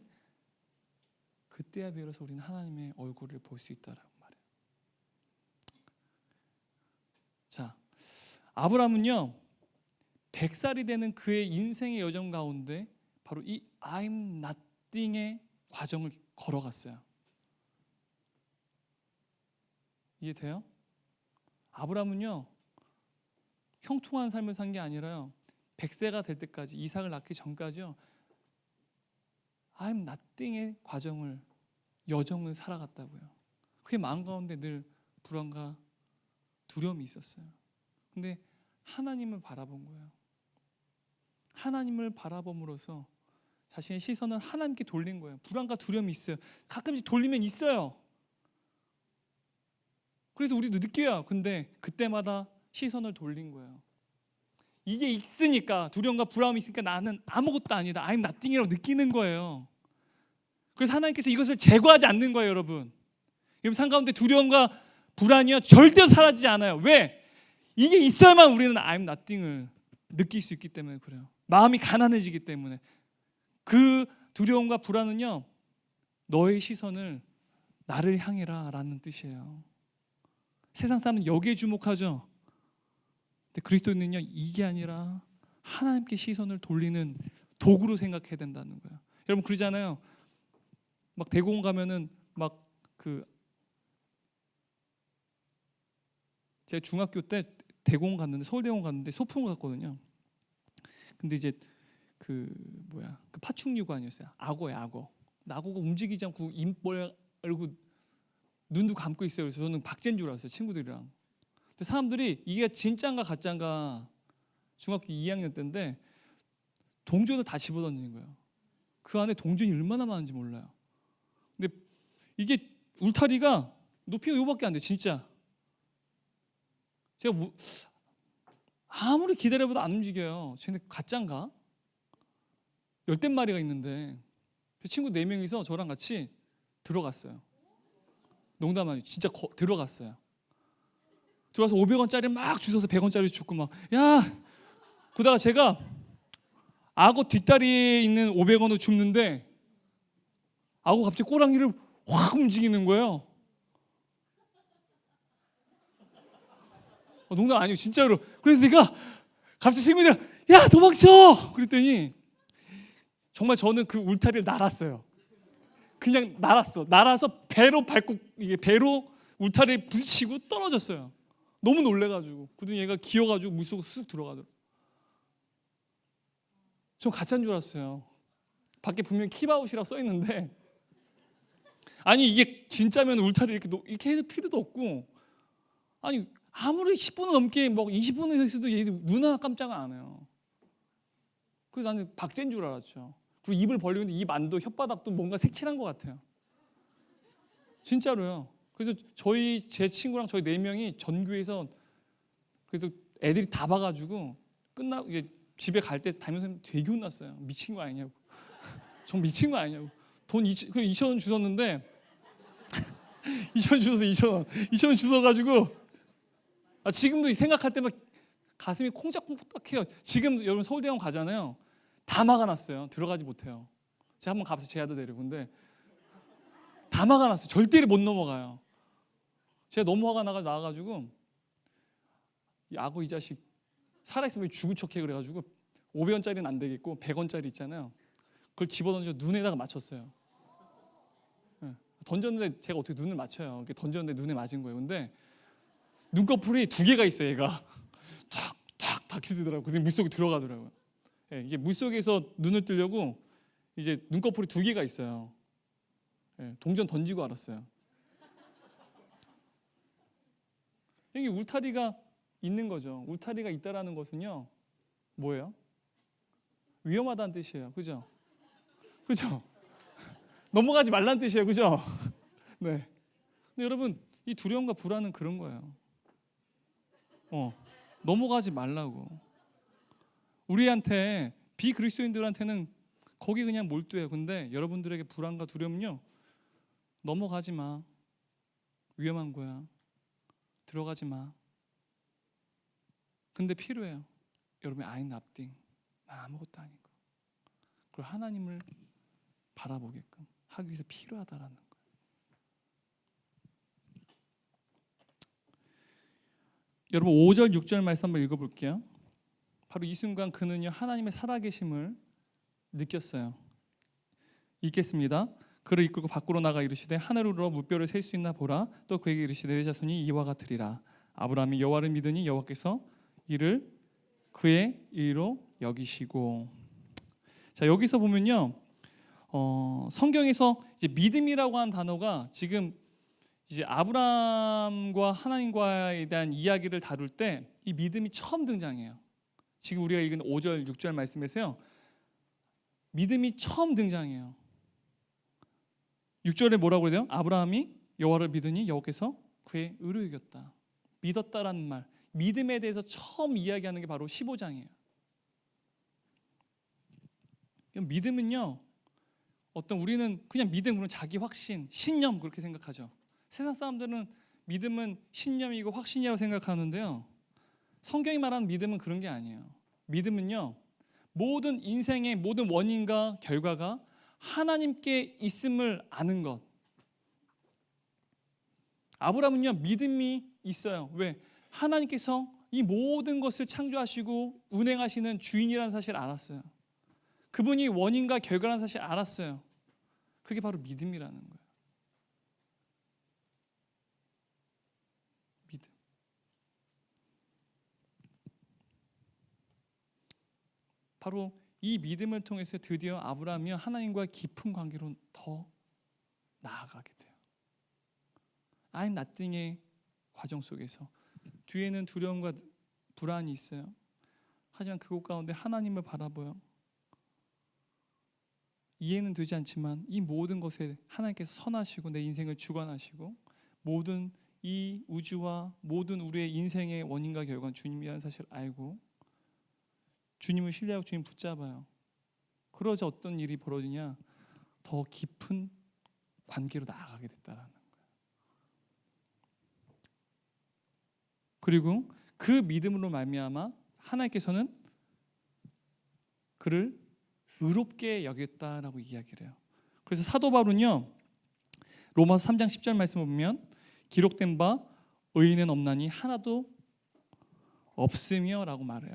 그때야 비로소 우리는 하나님의 얼굴을 볼 수 있다라고 말해요. 자, 아브라함은요 100살이 되는 그의 인생의 여정 가운데 바로 이 I'm nothing의 과정을 걸어갔어요. 이해돼요? 아브라함은요 형통한 삶을 산 게 아니라요 100세가 될 때까지, 이삭을 낳기 전까지요 I'm nothing의 과정을, 여정을 살아갔다고요. 그게 마음 가운데 늘 불안과 두려움이 있었어요. 근데 하나님을 바라본 거예요. 하나님을 바라봄으로써 자신의 시선은 하나님께 돌린 거예요. 불안과 두려움이 있어요. 가끔씩 돌리면 있어요. 그래서 우리도 느껴요. 근데 그때마다 시선을 돌린 거예요. 이게 있으니까, 두려움과 불안이 있으니까 나는 아무것도 아니다, I'm nothing이라고 느끼는 거예요. 그래서 하나님께서 이것을 제거하지 않는 거예요. 여러분 삶 가운데 두려움과 불안이요 절대로 사라지지 않아요. 왜? 이게 있어야만 우리는 I'm nothing을 느낄 수 있기 때문에 그래요. 마음이 가난해지기 때문에. 그 두려움과 불안은요 너의 시선을 나를 향해라 라는 뜻이에요. 세상 사람은 여기에 주목하죠. 근데 그리스도인은요 이게 아니라 하나님께 시선을 돌리는 도구로 생각해야 된다는 거예요. 여러분 그러잖아요. 막 대공원 가면은 막 제가 중학교 때 대공원 갔는데, 서울대공원 갔는데 소풍을 갔거든요. 근데 이제 그 파충류관이었어요. 악어예요, 악어. 악어가 움직이지 않고 입 벌고 눈도 감고 있어요. 그래서 저는 박제인 줄 알았어요, 친구들이랑. 근데 사람들이 이게 진짜인가 가짜인가, 중학교 2학년 때인데 동전을 다 집어던지는 거예요. 그 안에 동전이 얼마나 많은지 몰라요. 근데 이게 울타리가 높이가 요밖에 안 돼요, 진짜. 제가 아무리 기다려봐도 안 움직여요. 쟤네 가짜인가? 열댓 마리가 있는데 그 친구 4명이서 저랑 같이 들어갔어요. 농담 아니에요. 진짜 들어갔어요. 들어가서 500원짜리 막 주워서 100원짜리 주고 막, 야! 그러다가 제가 악어 뒷다리에 있는 500원을 줍는데 악어 갑자기 꼬랑이를 확 움직이는 거예요. 농담 아니에요, 진짜로. 그래서 내가 갑자기 친구들이랑 야 도망쳐! 그랬더니 정말 저는 그 울타리를 날았어요. 그냥 날아서 배로 밟고, 이게 배로 울타리에 부딪히고 떨어졌어요. 너무 놀래가지고. 그러더니 얘가 기어가지고 물속으로 쑥 들어가더라고요. 전 가짜인 줄 알았어요. 밖에 분명히 킵아웃이라고 써있는데, 아니 이게 진짜면 울타리 이렇게 해서 필요도 없고, 아니 아무리 10분 넘게 뭐 20분을 했어도 얘들 눈 하나 깜짝 안 해요. 그래서 나는 박제인 줄 알았죠. 그리고 입을 벌리는데 입 안도 혓바닥도 뭔가 색칠한 것 같아요. 진짜로요. 그래서 제 친구랑 저희 4명이 전교에서, 그래도 애들이 다 봐가지고 이게 집에 갈 때 담임선생님 되게 혼났어요. 미친 거 아니냐고. 전 미친 거 아니냐고. 돈 2,000원 주웠는데 2,000원 주워서 2,000원 주워가지고, 지금도 생각할 때만 가슴이 콩닥콩닥해요. 지금 여러분 서울대공원 가잖아요. 다 막아놨어요. 들어가지 못해요. 제가 한번 가서 제 아들 데리고, 근데 다 막아놨어요. 절대로 못 넘어가요. 제가 너무 화가 나가지고, 이 악어 이 자식 살아있으면 죽은 척해 그래가지고 500원짜리는 안 되겠고 100원짜리 있잖아요. 그걸 집어던져 눈에다가 맞췄어요. 예. 던졌는데 제가 어떻게 눈을 맞춰요. 이렇게 던졌는데 눈에 맞은 거예요. 근데 눈꺼풀이 2개가 있어요. 얘가 탁탁 닥치더라고요. 근데 물속에 들어가더라고요. 예, 이게 물속에서 눈을 뜨려고 이제 눈꺼풀이 2개가 있어요. 예, 동전 던지고 알았어요. 여기 울타리가 있는 거죠. 울타리가 있다라는 것은요, 뭐예요? 위험하다는 뜻이에요. 그죠? 그죠? 넘어가지 말라는 뜻이에요. 그죠? 네. 근데 여러분, 이 두려움과 불안은 그런 거예요. 넘어가지 말라고. 우리한테 비그리스도인들한테는 거기 그냥 몰두해요. 근데 여러분들에게 불안과 두려움은요, 넘어가지 마. 위험한 거야. 들어가지 마. 근데 필요해요. 여러분의 I'm nothing. 나 아무것도 아니고. 그걸 하나님을 바라보게끔 하기 위해서 필요하다라는 거예요. 여러분 5절 6절 말씀 한번 읽어볼게요. 바로 이 순간 그는요 하나님의 살아계심을 느꼈어요. 읽겠습니다. 그를 이끌고 밖으로 나가 이르시되 하늘으로 무뼈를 셀 수 있나 보라. 또 그에게 이르시되 내 자손이 이와 같으리라. 아브라함이 여호와를 믿으니 여호와께서 이를 그의 의로 여기시고. 자, 여기서 보면요 성경에서 이제 믿음이라고 하는 단어가 지금 이제 아브라함과 하나님과에 대한 이야기를 다룰 때 이 믿음이 처음 등장해요. 지금 우리가 읽은 5절 6절 말씀에서요 믿음이 처음 등장해요. 6절에 뭐라고 그래요? 아브라함이 여호와를 믿으니 여호와께서 그의 의를 이겼다. 믿었다라는 말, 믿음에 대해서 처음 이야기하는 게 바로 15장이에요. 믿음은요 우리는 그냥 믿음으로 자기 확신, 신념 그렇게 생각하죠. 세상 사람들은 믿음은 신념이고 확신이라고 생각하는데요, 성경이 말하는 믿음은 그런 게 아니에요. 믿음은요 모든 인생의 모든 원인과 결과가 하나님께 있음을 아는 것. 아브라함은요 믿음이 있어요. 왜? 하나님께서 이 모든 것을 창조하시고 운행하시는 주인이라는 사실을 알았어요. 그분이 원인과 결과라는 사실을 알았어요. 그게 바로 믿음이라는 거예요. 믿음. 바로 이 믿음을 통해서 드디어 아브라함이 하나님과 깊은 관계로 더 나아가게 돼요. I'm nothing의 과정 속에서 뒤에는 두려움과 불안이 있어요. 하지만 그곳 가운데 하나님을 바라보여 이해는 되지 않지만 이 모든 것에 하나님께서 선하시고 내 인생을 주관하시고 모든 이 우주와 모든 우리의 인생의 원인과 결과는 주님이라는 사실을 알고 주님을 신뢰하고 주님 붙잡아요. 그러자 어떤 일이 벌어지냐? 더 깊은 관계로 나아가게 됐다라는 거예요. 그리고 그 믿음으로 말미암아 하나님께서는 그를 의롭게 여겼다라고 이야기를 해요. 그래서 사도 바울은요 로마서 3장 10절 말씀 보면 기록된 바 의인은 없나니 하나도 없으며라고 말해요.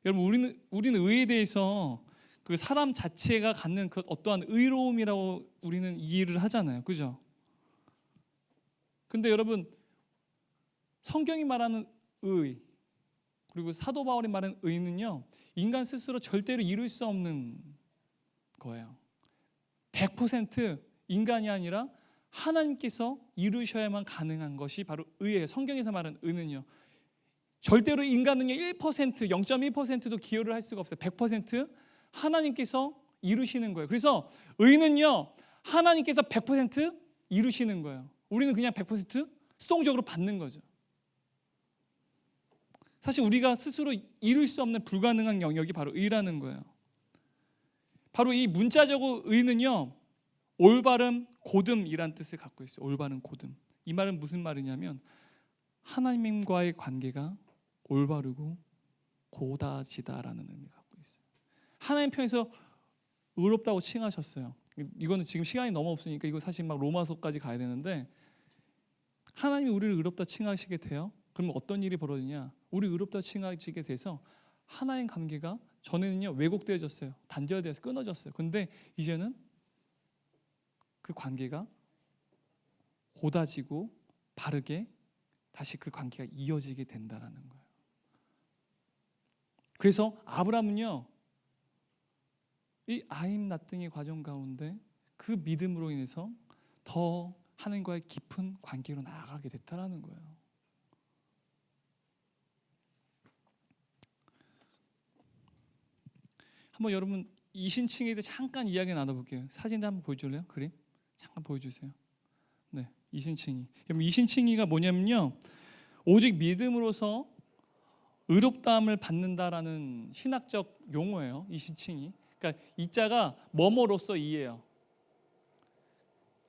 여러분 우리는 의에 대해서 그 사람 자체가 갖는 그 어떠한 의로움이라고 우리는 이해를 하잖아요. 그죠? 근데 여러분 성경이 말하는 의 그리고 사도 바울이 말하는 의는요 인간 스스로 절대로 이룰 수 없는 거예요. 100% 인간이 아니라 하나님께서 이루셔야만 가능한 것이 바로 의예요. 성경에서 말하는 의는요 절대로 인간은요 1%, 0.1%도 기여를 할 수가 없어요. 100% 하나님께서 이루시는 거예요. 그래서 의는요 하나님께서 100% 이루시는 거예요. 우리는 그냥 100% 수동적으로 받는 거죠. 사실 우리가 스스로 이룰 수 없는 불가능한 영역이 바로 의라는 거예요. 바로 이 문자적으로 의는요 올바름, 고듬이란 뜻을 갖고 있어요. 올바름, 고듬. 이 말은 무슨 말이냐면 하나님과의 관계가 올바르고 고다지다라는 의미를 갖고 있어요. 하나님 편에서 의롭다고 칭하셨어요. 이거는 지금 시간이 너무 없으니까 이거 사실 막 로마서까지 가야 되는데 하나님이 우리를 의롭다 칭하시게 돼요. 그러면 어떤 일이 벌어지냐? 우리 의롭다 칭하시게 돼서 하나님 관계가 전에는요 왜곡되어졌어요. 단절되어서 끊어졌어요. 근데 이제는 그 관계가 고다지고 바르게 다시 그 관계가 이어지게 된다라는 거예요. 그래서 아브라함은요 이 아임 나띵의 과정 가운데 그 믿음으로 인해서 더 하나님과의 깊은 관계로 나아가게 됐다라는 거예요. 한번 여러분 이신칭에 대해 잠깐 이야기 나눠볼게요. 사진 한번 보여줄래요? 그림 잠깐 보여주세요. 네, 이신칭이. 여러분 이신칭이가 뭐냐면요, 오직 믿음으로서 의롭다함을 받는다라는 신학적 용어예요. 이신칭이. 그러니까 이자가 뭐뭐로서 이예요.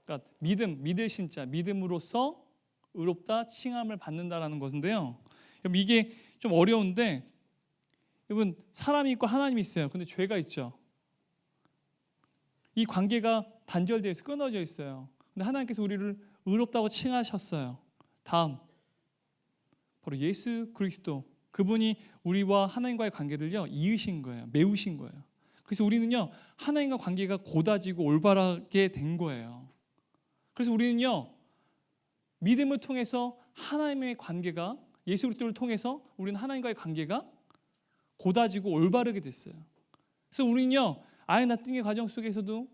그러니까 믿을 신자, 믿음으로써 의롭다 칭함을 받는다라는 것인데요. 여러분 이게 좀 어려운데, 여러분 사람이 있고 하나님이 있어요. 근데 죄가 있죠. 이 관계가 단절되어 있어, 끊어져 있어요. 근데 하나님께서 우리를 의롭다고 칭하셨어요. 다음 바로 예수 그리스도, 그분이 우리와 하나님과의 관계를요 이으신 거예요. 메우신 거예요. 그래서 우리는요 하나님과 관계가 고다지고 올바르게 된 거예요. 그래서 우리는요 믿음을 통해서 하나님의 관계가, 예수 그리스도를 통해서 우리는 하나님과의 관계가 고다지고 올바르게 됐어요. 그래서 우리는요 아이 나띵의 과정 속에서도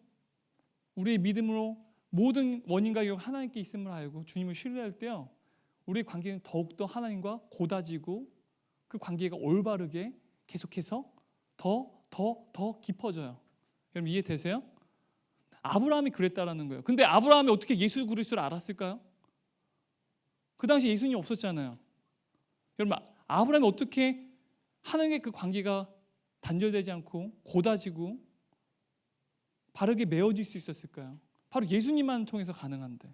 우리의 믿음으로 모든 원인과 이유가 하나님께 있음을 알고 주님을 신뢰할 때요 우리의 관계는 더욱더 하나님과 고다지고 그 관계가 올바르게 계속해서 더 깊어져요. 여러분 이해되세요? 아브라함이 그랬다라는 거예요. 근데 아브라함이 어떻게 예수 그리스도를 알았을까요? 그 당시 예수님이 없었잖아요. 여러분 아브라함이 어떻게 하나님의 그 관계가 단절되지 않고 고다지고 바르게 메어질 수 있었을까요? 바로 예수님만 통해서 가능한데,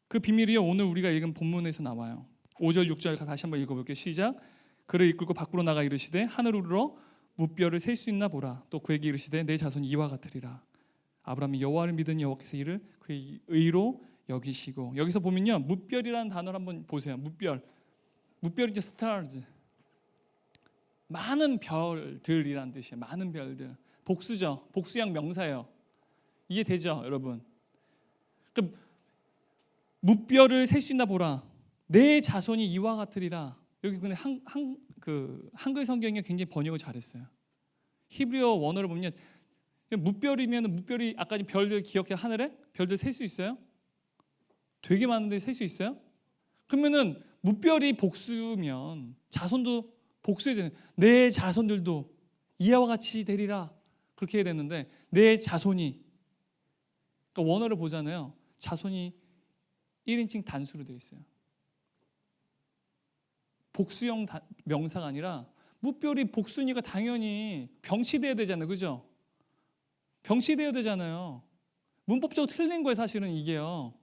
그 비밀이요 오늘 우리가 읽은 본문에서 나와요. 5절 6절 다시 한번 읽어볼게요. 시작. 그를 이끌고 밖으로 나가 이르시되 하늘 우러러 무뼈를 셀 수 있나 보라. 또 그에게 이르시되 내 자손이 이와 같으리라. 아브라함이 여호와를 믿은 여호와께서 이를 그의 의로 여기시고. 여기서 보면요 무뼈이라는 단어를 한번 보세요. 무뼈이 이제 stars, 많은 별들이란 뜻이에요. 많은 별들. 복수죠. 복수형 명사예요. 이해되죠, 여러분? 그러니까 무뼈를 셀 수 있나 보라. 내 자손이 이와 같으리라. 여기 근데 한글 성경이 굉장히 번역을 잘했어요. 히브리어 원어를 보면 무별이면 무별이 아까 별들 기억해, 하늘에 별들 셀 수 있어요? 되게 많은데 셀 수 있어요? 그러면은 무별이 복수면 자손도 복수해야 되는, 내 자손들도 이와 같이 되리라 그렇게 해야 되는데 내 자손이, 그러니까 원어를 보잖아요. 자손이 1인칭 단수로 되어 있어요. 복수형 명사가 아니라 무별이 복수니까 당연히 병치돼야 되잖아요. 그죠? 병치돼야 되잖아요. 문법적으로 틀린 거예요. 사실은 이게요.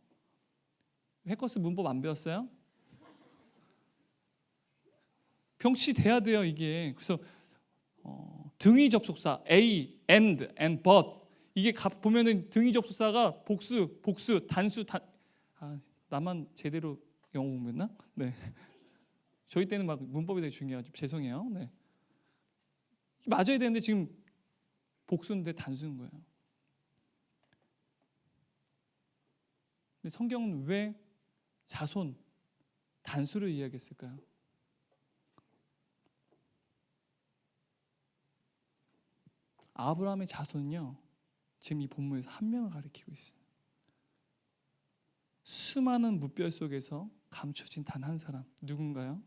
해커스 문법 안 배웠어요? 병치돼야 돼요 이게. 그래서 등위 접속사 a, and but, 이게 보면은 등위 접속사가 복수, 단수, 나만 제대로 영어 공부했나? 네. 저희 때는 막 문법이 되게 중요하죠. 죄송해요. 네. 맞아야 되는데 지금 복수인데 단수인 거예요. 근데 성경은 왜 자손 단수를 이야기했을까요? 아브라함의 자손은요 지금 이 본문에서 한 명을 가리키고 있어요. 수많은 무뼈 속에서 감춰진 단 한 사람, 누군가요?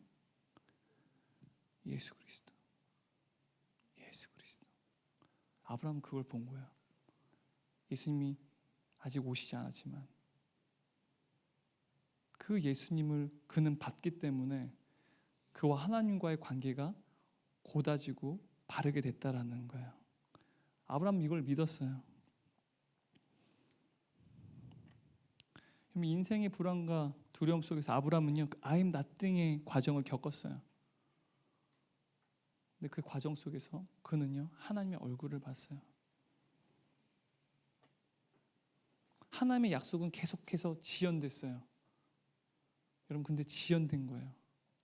예수 그리스도. 예수 그리스도. 아브라함은 그걸 본 거예요. 예수님이 아직 오시지 않았지만 그 예수님을 그는 받기 때문에 그와 하나님과의 관계가 고다지고 바르게 됐다라는 거예요. 아브라함은 이걸 믿었어요. 인생의 불안과 두려움 속에서 아브라함은요 I am nothing의 과정을 겪었어요. 근데 그 과정 속에서 그는요 하나님의 얼굴을 봤어요. 하나님의 약속은 계속해서 지연됐어요. 여러분 근데 지연된 거예요.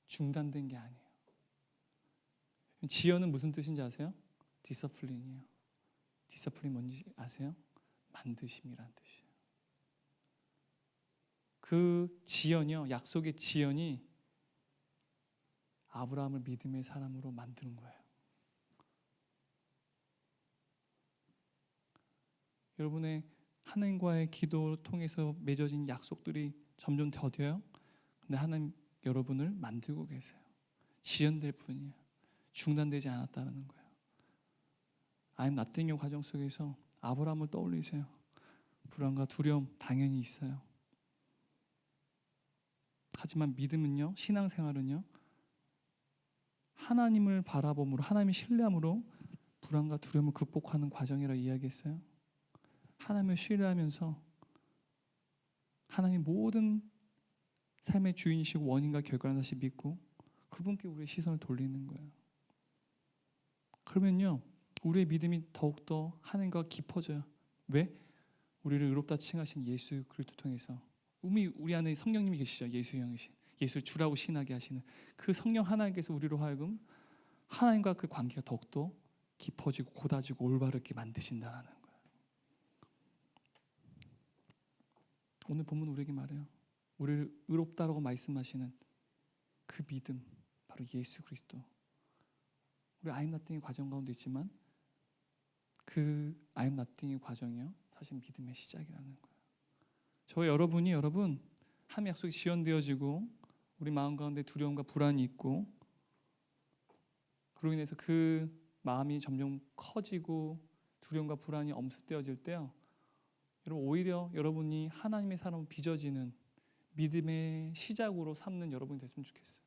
중단된 게 아니에요. 지연은 무슨 뜻인지 아세요? 디서플린이에요. 디서플린 뭔지 아세요? 만드심이라는 뜻이에요. 그 지연이요, 약속의 지연이 아브라함을 믿음의 사람으로 만드는 거예요. 여러분의 하나님과의 기도를 통해서 맺어진 약속들이 점점 더뎌요. 근데 하나님 여러분을 만들고 계세요. 지연될 뿐이에요. 중단되지 않았다는 거예요. I am nothing의 과정 속에서 아브라함을 떠올리세요. 불안과 두려움 당연히 있어요. 하지만 믿음은요, 신앙생활은요, 하나님을 바라봄으로, 하나님을 신뢰함으로 불안과 두려움을 극복하는 과정이라 이야기했어요. 하나님을 신뢰하면서 하나님 모든 삶의 주인이시고 원인과 결과를 다시 믿고 그분께 우리의 시선을 돌리는 거예요. 그러면요, 우리의 믿음이 더욱더 하나님과 깊어져요. 왜? 우리를 의롭다 칭하신 예수 그리스도 통해서 이미 우리 안에 성령님이 계시죠. 예수 형이신, 예수를 주라고 신하게 하시는 그 성령 하나님께서 우리로 하여금 하나님과 그 관계가 더욱더 깊어지고 고다지고 올바르게 만드신다라는 거예요. 오늘 본문 우리에게 말해요. 우리를 의롭다라고 말씀하시는 그 믿음, 바로 예수 그리스도. 우리 I am nothing의 과정 가운데 있지만 그 I am nothing의 과정이요, 사실 믿음의 시작이라는 거예요. 저와 여러분이 하나님의 약속이 지연되어지고 우리 마음 가운데 두려움과 불안이 있고 그로 인해서 그 마음이 점점 커지고 두려움과 불안이 엄습되어질 때요, 여러분 오히려 여러분이 하나님의 사람을 빚어지는 믿음의 시작으로 삼는 여러분이 됐으면 좋겠어요.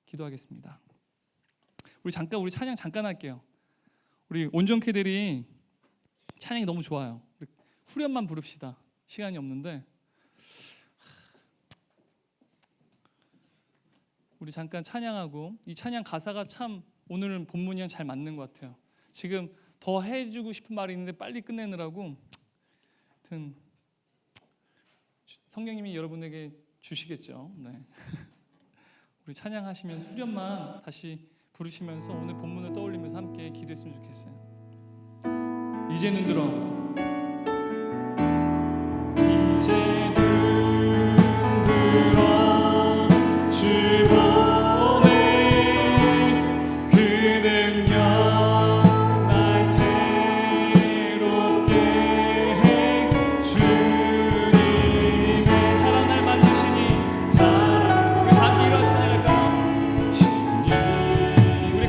기도하겠습니다. 우리 찬양 잠깐 할게요. 우리 온전케들이 찬양이 너무 좋아요. 우리 후렴만 부릅시다. 시간이 없는데 우리 잠깐 찬양하고, 이 찬양 가사가 참 오늘은 본문이랑 잘 맞는 것 같아요. 지금 더 해주고 싶은 말이 있는데 빨리 끝내느라고 하여튼 성령님이 여러분에게 주시겠죠. 네. 우리 찬양하시면서 후렴만 다시 부르시면서 오늘 본문을 떠올리면서 함께 기도했으면 좋겠어요. 이제는 들어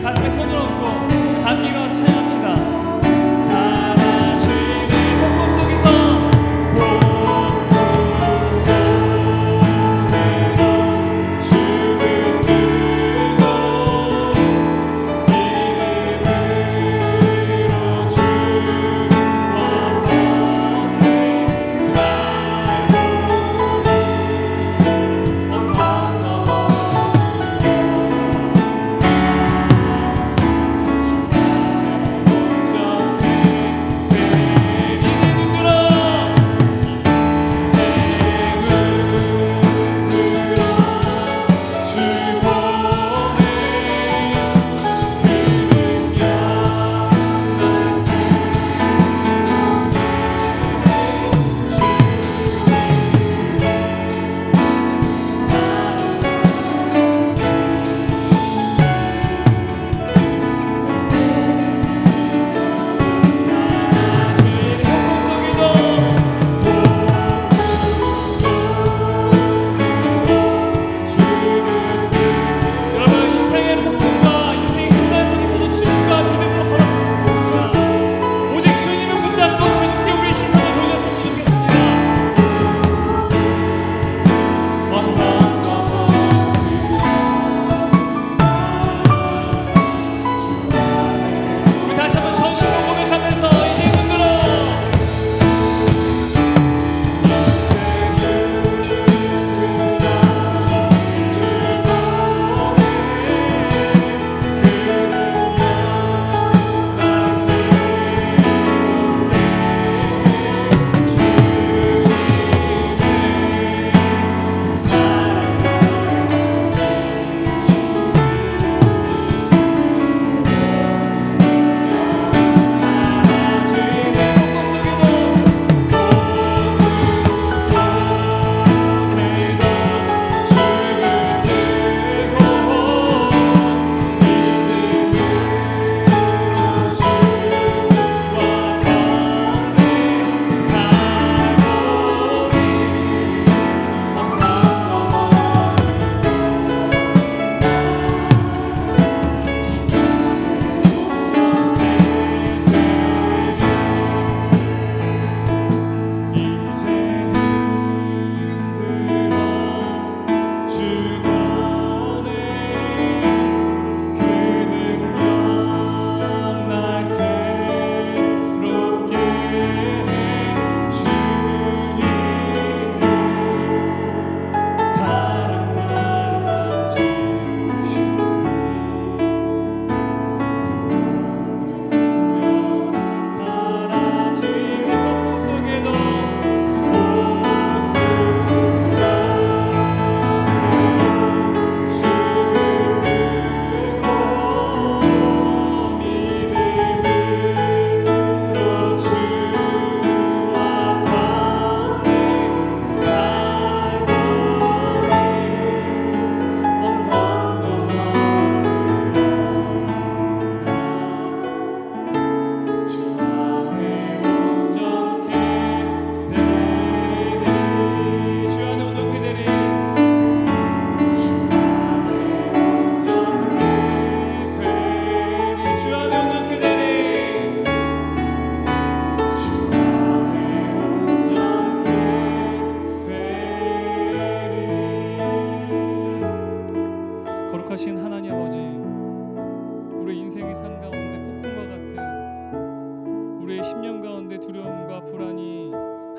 가슴에 손을 얹고 함께 일어나서 찬양합시다. 사라지는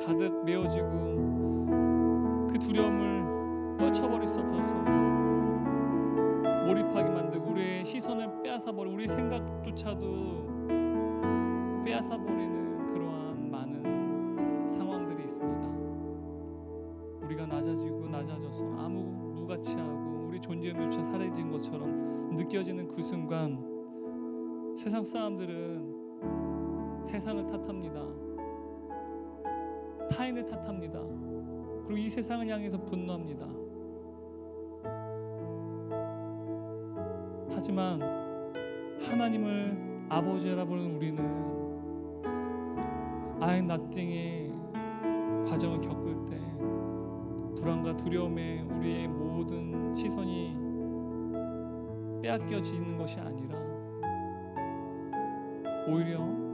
가득 메워지고 그 두려움을 떨쳐버릴 수 없어서 몰입하게 만들고 우리의 시선을 빼앗아버리고 우리의 생각조차도 빼앗아버리는 그러한 많은 상황들이 있습니다. 우리가 낮아지고 낮아져서 아무 무가치 하고 우리 존재 의미조차 사라진 것처럼 느껴지는 그 순간 세상 사람들은 세상을 탓합니다. 타인을 탓합니다. 그리고 이 세상을 향해서 분노합니다. 하지만 하나님을 아버지라 부르는 우리는 I am nothing의 과정을 겪을 때 불안과 두려움에 우리의 모든 시선이 빼앗겨지는 것이 아니라 오히려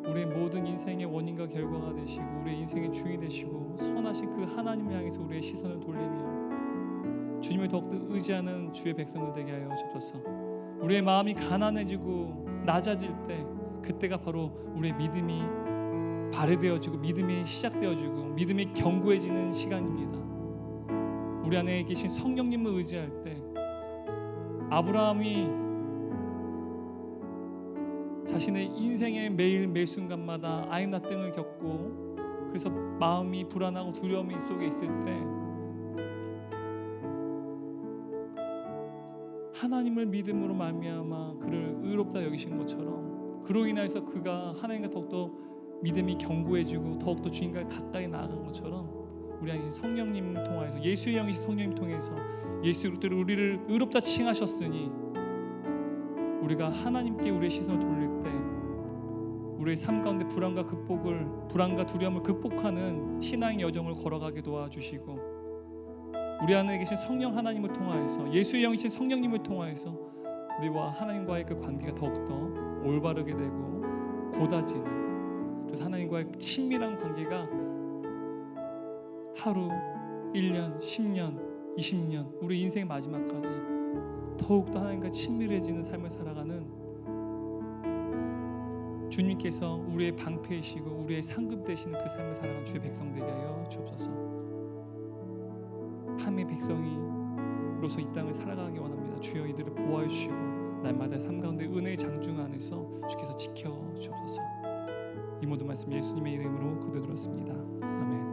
우리의 모든 인생의 원인과 결과가 되시고 우리의 인생의 주인이 되시고 선하신 그 하나님을 향해서 우리의 시선을 돌리며 주님을 더욱더 의지하는 주의 백성들 되게 하여 주옵소서. 우리의 마음이 가난해지고 낮아질 때 그때가 바로 우리의 믿음이 발휘되어지고 믿음이 시작되어지고 믿음이 견고해지는 시간입니다. 우리 안에 계신 성령님을 의지할 때 아브라함이 자신의 인생의 매일 매 순간마다 아이나땡을 겪고 그래서 마음이 불안하고 두려움이 속에 있을 때 하나님을 믿음으로 말미암아 그를 의롭다 여기신 것처럼 그로 인해서 그가 하나님과 더욱더 믿음이 견고해지고 더욱더 주님과 가까이 나아간 것처럼 우리 안에 성령님을 통하여서 예수의 영이신 성령님 통해서 예수 그리스도로 우리를 의롭다 칭하셨으니 우리가 하나님께 우리의 시선을 돌릴 때 우리의 삶 가운데 불안과 두려움을 극복하는 신앙의 여정을 걸어가게 도와주시고 우리 안에 계신 성령 하나님을 통하여서 예수의 영이신 성령님을 통하여서 우리와 하나님과의 그 관계가 더욱더 올바르게 되고 고다지는 그래서 하나님과의 친밀한 관계가 하루, 1년, 10년, 20년 우리 인생의 마지막까지 더욱더 하나님과 친밀해지는 삶을 살아가는 주님께서 우리의 방패이시고 우리의 상급 되시는 그 삶을 살아가는 주의 백성 되게 하여 주옵소서. 하나님의 백성이로서 이 땅을 살아가기 원합니다. 주여 이들을 보호해 주시고 날마다 삶 가운데 은혜의 장중 안에서 주께서 지켜 주옵소서. 이 모든 말씀 예수님의 이름으로 기도드렸습니다. 아멘.